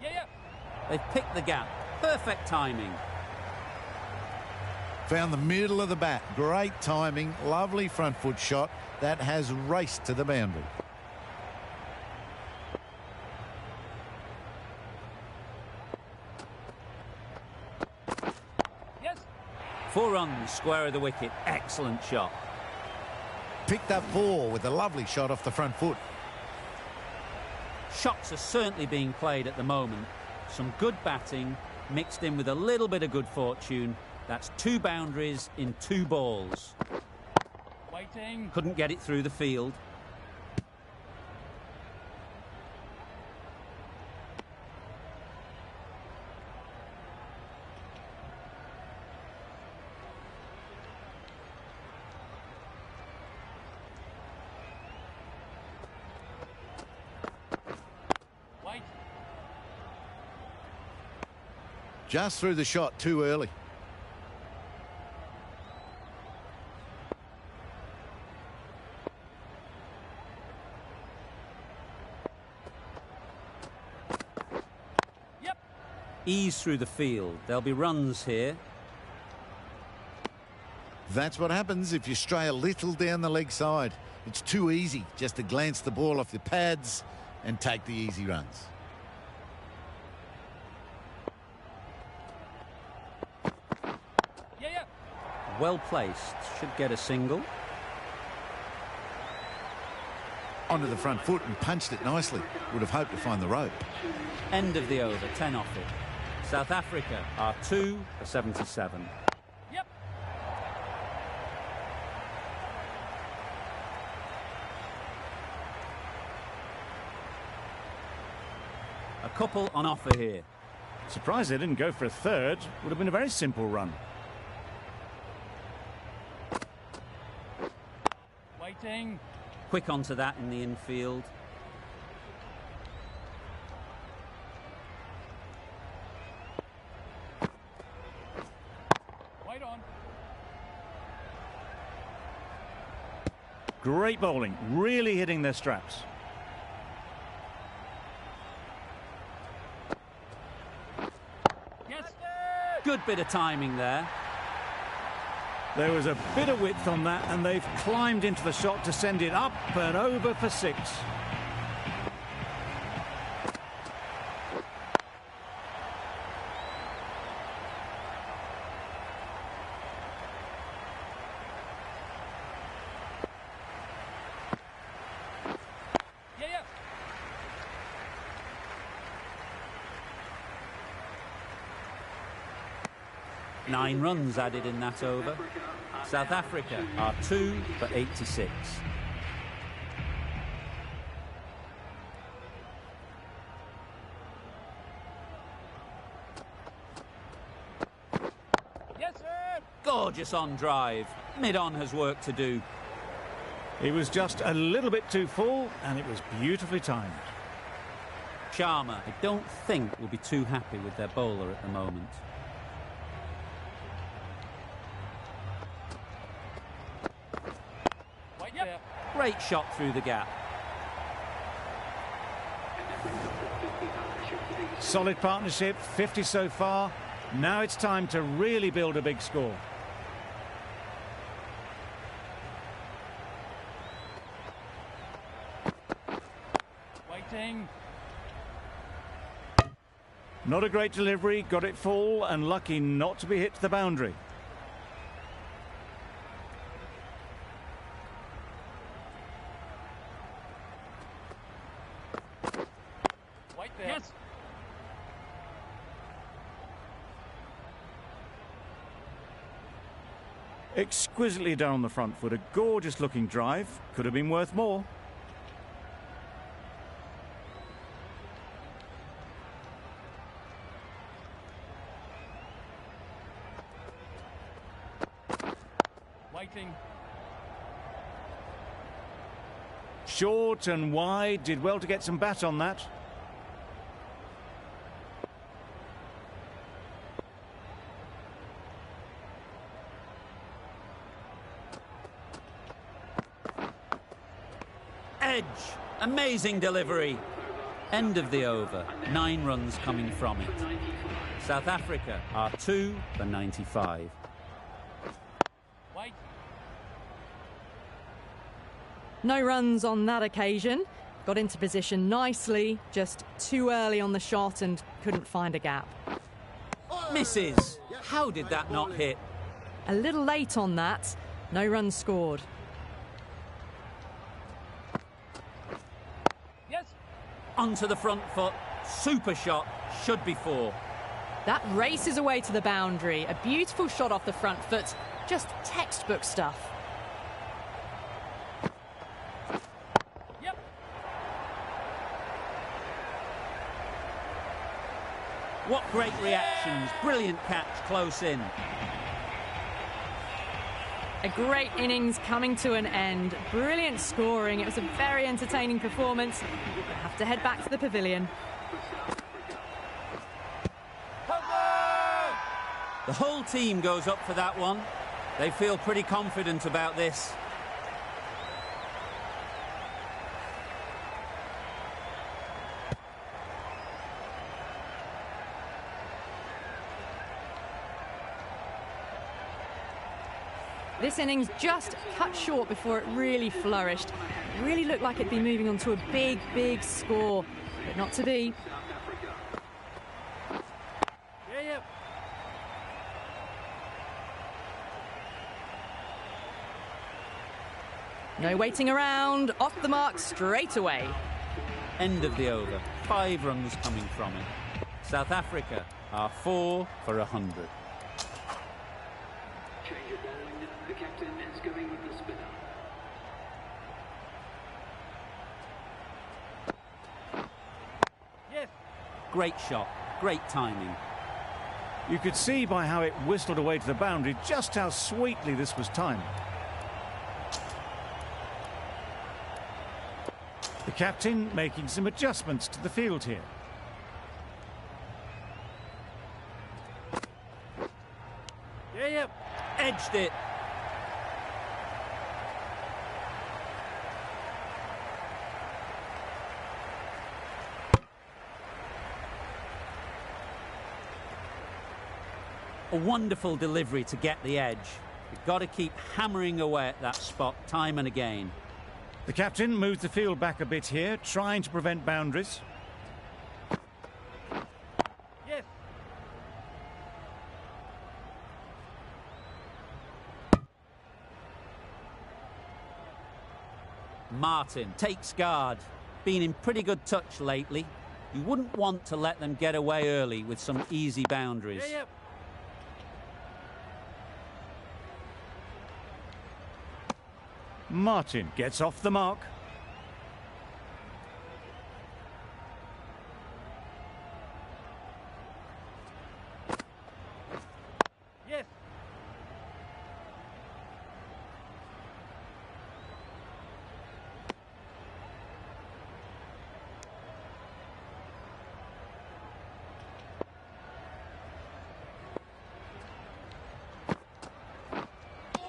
Yeah. They've picked the gap. Perfect timing. Found the middle of the bat. Great timing. Lovely front foot shot. That has raced to the boundary. Yes. 4 runs square of the wicket. Excellent shot. Picked up 4 with a lovely shot off the front foot. Shots are certainly being played at the moment. Some good batting mixed in with a little bit of good fortune. That's 2 boundaries in 2 balls. Waiting. Couldn't get it through the field. Wait. Just threw the shot too early. Yep. Ease through the field. There'll be runs here. That's what happens if you stray a little down the leg side. It's too easy just to glance the ball off your pads and take the easy runs. Yeah. Well placed. Should get a single. Onto the front foot and punched it nicely. Would have hoped to find the rope. End of the over. 10 off it. South Africa are 2 for 77. Yep. A couple on offer here. Surprised they didn't go for a third. Would have been a very simple run. Waiting. Quick onto that in the infield. Wait on. Great bowling. Really hitting their straps. Yes. Good bit of timing there. There was a bit of width on that, and they've climbed into the shot to send it up and over for 6. Yeah. 9 runs added in that over. South Africa are 2 for 86. Yes, sir. Gorgeous on drive. Mid-on has work to do. He was just a little bit too full, and it was beautifully timed. Sharma, I don't think, will be too happy with their bowler at the moment. Wait there. Great shot through the gap. Solid partnership, 50 so far. Now it's time to really build a big score. Waiting. Not a great delivery, got it full and lucky not to be hit to the boundary. fair. Yes. Exquisitely done on the front foot. A gorgeous looking drive. Could have been worth more. Waiting. Short and wide. Did well to get some bat on that. Edge. Amazing delivery. End of the over. 9 runs coming from it. South Africa are 2 for 95. Wait. No runs on that occasion. Got into position nicely, just too early on the shot and couldn't find a gap. Misses. How did that not hit? A little late on that. No runs scored. Yes. Onto the front foot. Super shot. Should be 4. That races away to the boundary. A beautiful shot off the front foot. Just textbook stuff. Yep. What great reactions. Brilliant catch close in. A great innings coming to an end. Brilliant scoring. It was a very entertaining performance. We'll have to head back to the pavilion. The whole team goes up for that one. They feel pretty confident about this. This innings just cut short before it really flourished. It really looked like it'd be moving on to a big, big score, but not to be. Yeah, yeah. No waiting around, off the mark straight away. End of the over. 5 runs coming from it. South Africa are 4 for 100. Change of bowling. The captain is going with the spinner. Yes. Great shot. Great timing. You could see by how it whistled away to the boundary just how sweetly this was timed. The captain making some adjustments to the field here. Yeah, yeah. Edged it. A wonderful delivery to get the edge. You've got to keep hammering away at that spot time and again. The captain moves the field back a bit here, trying to prevent boundaries. Yes. Martin takes guard. Been in pretty good touch lately. You wouldn't want to let them get away early with some easy boundaries. Yeah, yeah. Martin gets off the mark. Yes.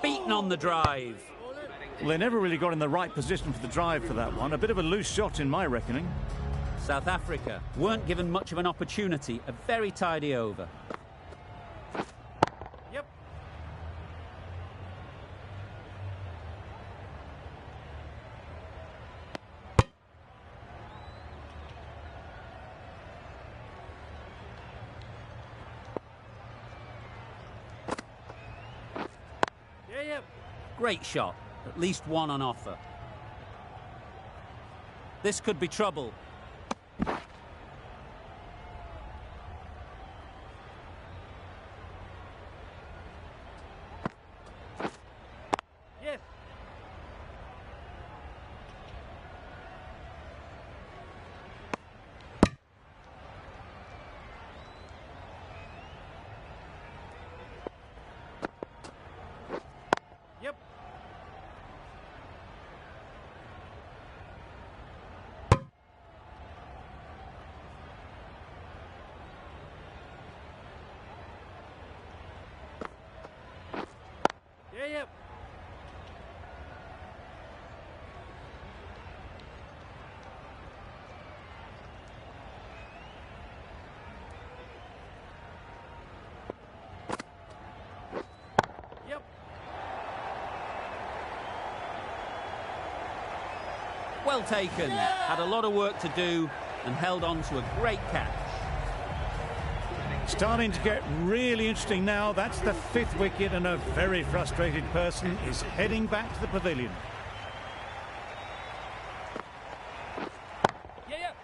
Beaten on the drive. Well, they never really got in the right position for the drive for that one. A bit of a loose shot in my reckoning. South Africa weren't given much of an opportunity. A very tidy over. Yep. Yeah, yeah. Great shot. At least one on offer. This could be trouble. yep. Yep. Well taken. Had a lot of work to do and held on to a great catch. Starting to get really interesting now. That's the 5th wicket, and a very frustrated person is heading back to the pavilion. Yeah, yep.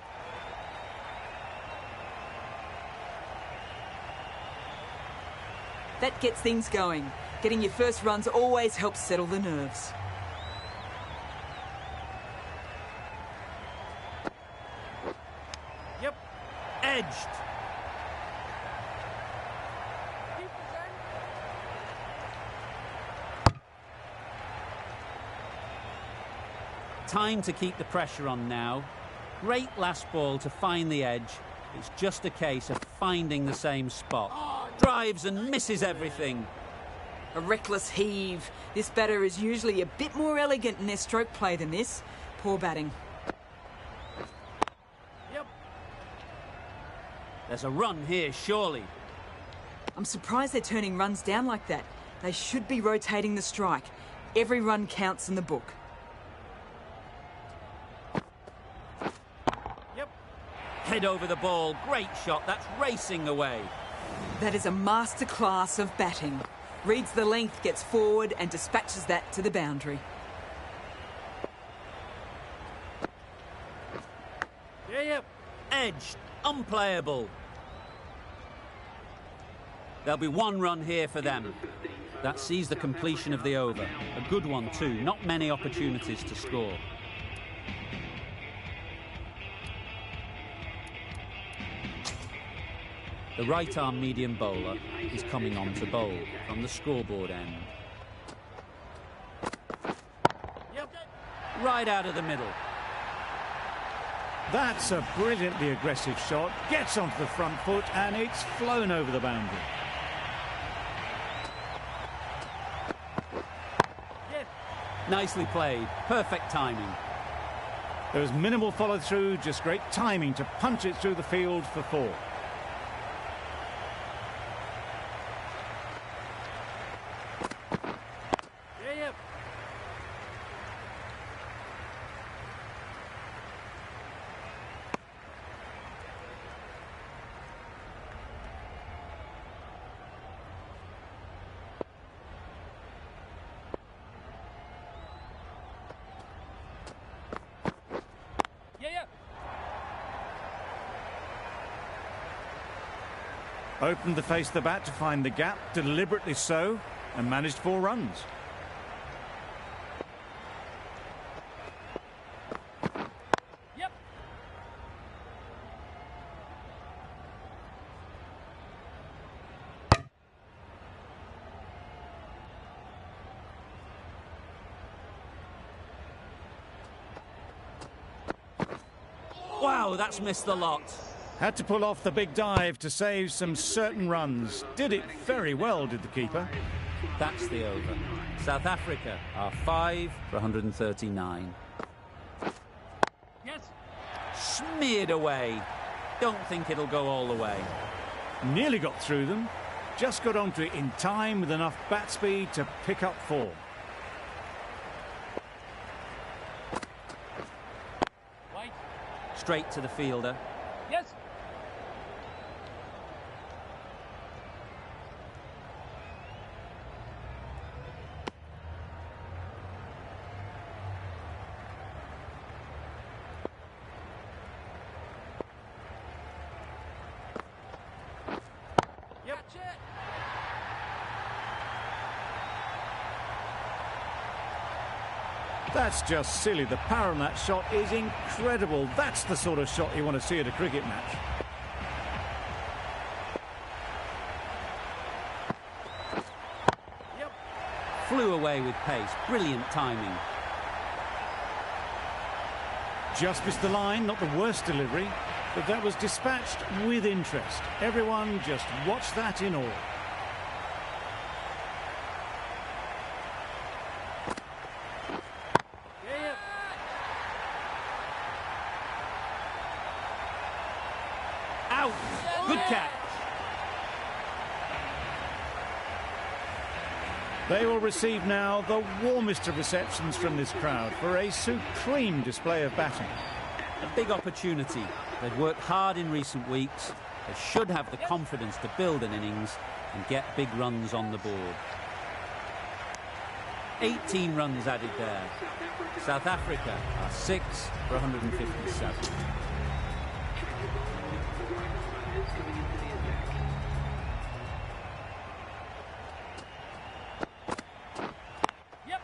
That gets things going. Getting your first runs always helps settle the nerves. Yep. Edged. Time to keep the pressure on now. Great last ball to find the edge. It's just a case of finding the same spot. Drives and misses everything. A reckless heave. This batter is usually a bit more elegant in their stroke play than this. Poor batting. Yep. There's a run here, surely. I'm surprised they're turning runs down like that. They should be rotating the strike. Every run counts in the book. Yep. Head over the ball. Great shot. That's racing away. That is a masterclass of batting. Reads the length, gets forward and dispatches that to the boundary. Yeah, yep. Edged. Unplayable. There'll be one run here for them. That sees the completion of the over. A good one too. Not many opportunities to score. The right-arm medium bowler is coming on to bowl from the scoreboard end. Yep. Right out of the middle. That's a brilliantly aggressive shot. Gets onto the front foot, and it's flown over the boundary. Yes. Nicely played. Perfect timing. There was minimal follow-through, just great timing to punch it through the field for 4. Yeah, yep. Yeah, yep. Opened the face of the bat to find the gap, deliberately so, and managed 4 runs. Yep. Wow, that's missed the lot. Had to pull off the big dive to save some certain runs. Did it very well, did the keeper. That's the over. South Africa are 5 for 139. Yes. Smeared away. Don't think it'll go all the way. Nearly got through them. Just got onto it in time with enough bat speed to pick up 4. Wait. Straight to the fielder. Yes. Yep. Catch it. That's just silly. The power on that shot is incredible. That's the sort of shot you want to see at a cricket match. Yep. Flew away with pace. Brilliant timing. Just missed the line, not the worst delivery, but that was dispatched with interest. Everyone just watched that in awe. Good catch. They will receive now the warmest of receptions from this crowd for a supreme display of batting. A big opportunity. They've worked hard in recent weeks. They should have the confidence to build an innings and get big runs on the board. 18 runs added there. South Africa are 6 for 157. Yep.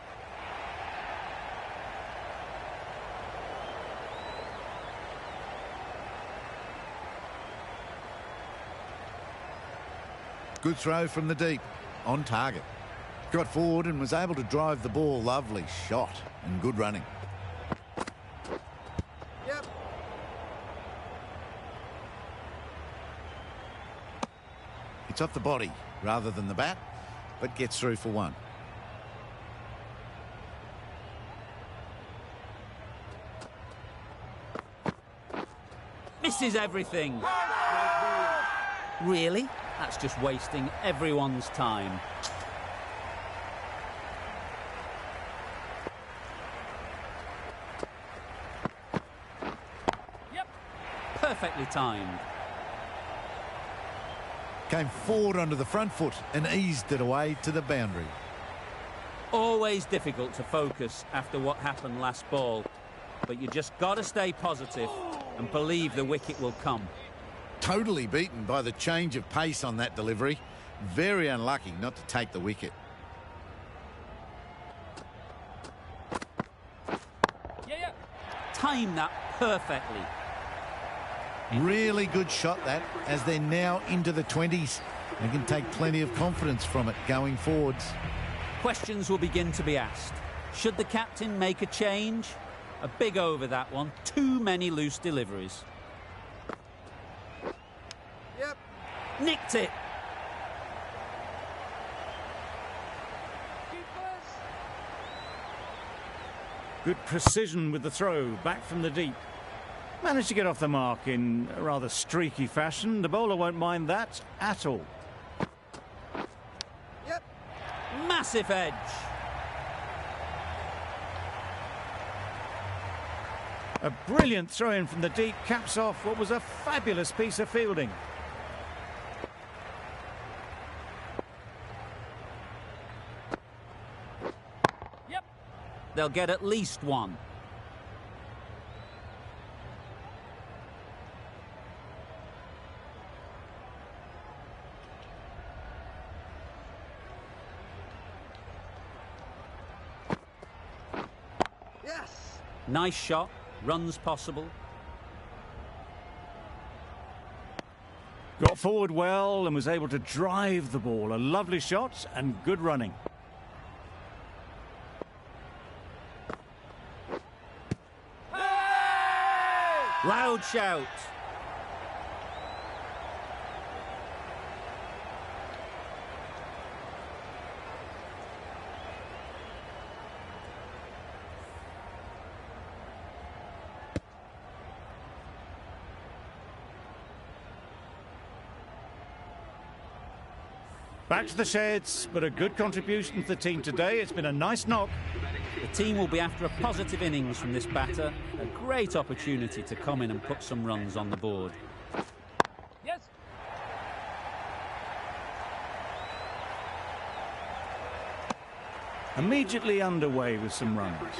Good throw from the deep. On target. Got forward and was able to drive the ball. Lovely shot and good running. Yep. It's off the body rather than the bat, but gets through for one. Misses everything. Really? That's just wasting everyone's time. Yep. Perfectly timed. Came forward onto the front foot and eased it away to the boundary. Always difficult to focus after what happened last ball, but you just got to stay positive and believe the wicket will come. Totally beaten by the change of pace on that delivery. Very unlucky not to take the wicket. Yeah. Time that perfectly. Really good shot that, as they're now into the 20s. They can take plenty of confidence from it going forwards. Questions will begin to be asked. Should the captain make a change? A big over that one. Too many loose deliveries. Yep. Nicked it. Good precision with the throw back from the deep. Managed to get off the mark in a rather streaky fashion. The bowler won't mind that at all. Yep. Massive edge. A brilliant throw-in from the deep caps off what was a fabulous piece of fielding. Yep. They'll get at least one. Yes. Nice shot. Runs possible. Got forward well and was able to drive the ball. A lovely shot and good running. Loud shout. Back to the sheds, but a good contribution to the team today. It's been a nice knock. The team will be after a positive innings from this batter. A great opportunity to come in and put some runs on the board. Yes. Immediately underway with some runs.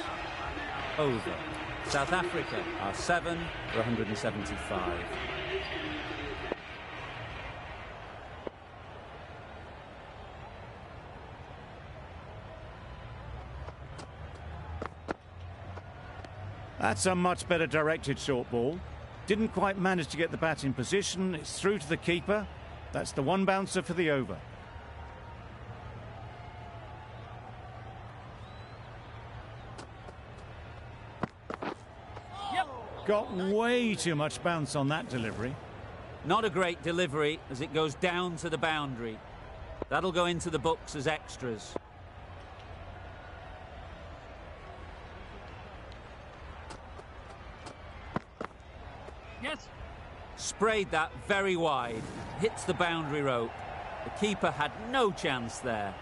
Over. South Africa are 7 for 175. That's a much better directed short ball. Didn't quite manage to get the bat in position. It's through to the keeper. That's the one bouncer for the over. Yep. Got way too much bounce on that delivery. Not a great delivery as it goes down to the boundary. That'll go into the books as extras. Yes. Sprayed that very wide. Hits the boundary rope. The keeper had no chance there.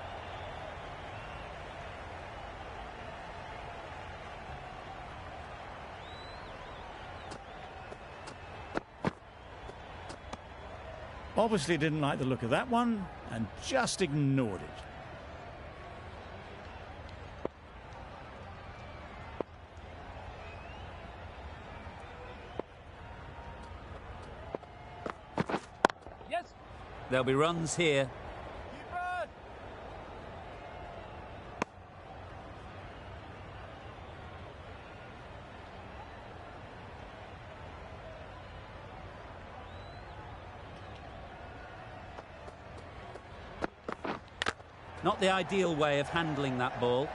Obviously didn't like the look of that one and just ignored it. Yes. There'll be runs here. Keeper. Not the ideal way of handling that ball.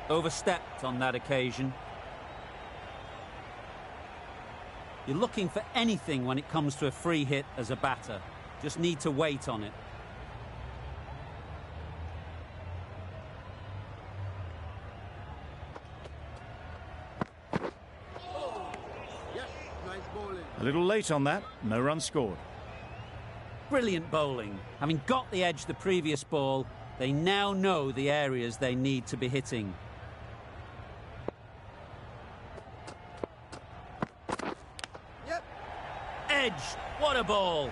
Overstepped on that occasion. You're looking for anything when it comes to a free hit as a batter. Just need to wait on it. Yes. Nice bowling. A little late on that, no run scored. Brilliant bowling. Having got the edge the previous ball, they now know the areas they need to be hitting. Yep. Edge! What a ball!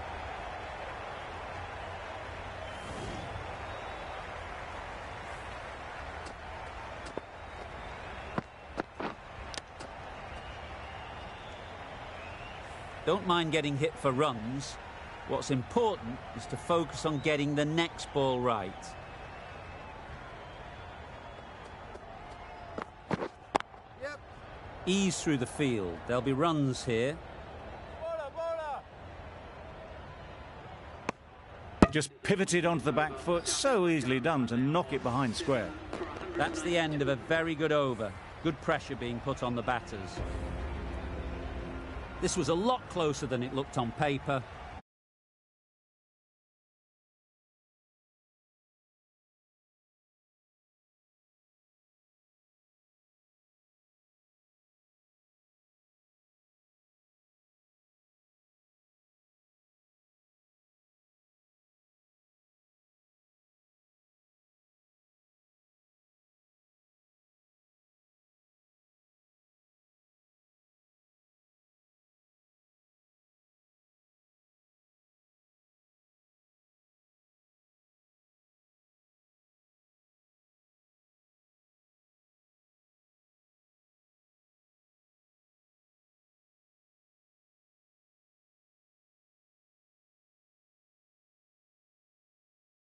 Don't mind getting hit for runs. What's important is to focus on getting the next ball right. Yep. Ease through the field. There'll be runs here. Bowler, bowler. Just pivoted onto the back foot, so easily done to knock it behind square. That's the end of a very good over. Good pressure being put on the batters. This was a lot closer than it looked on paper,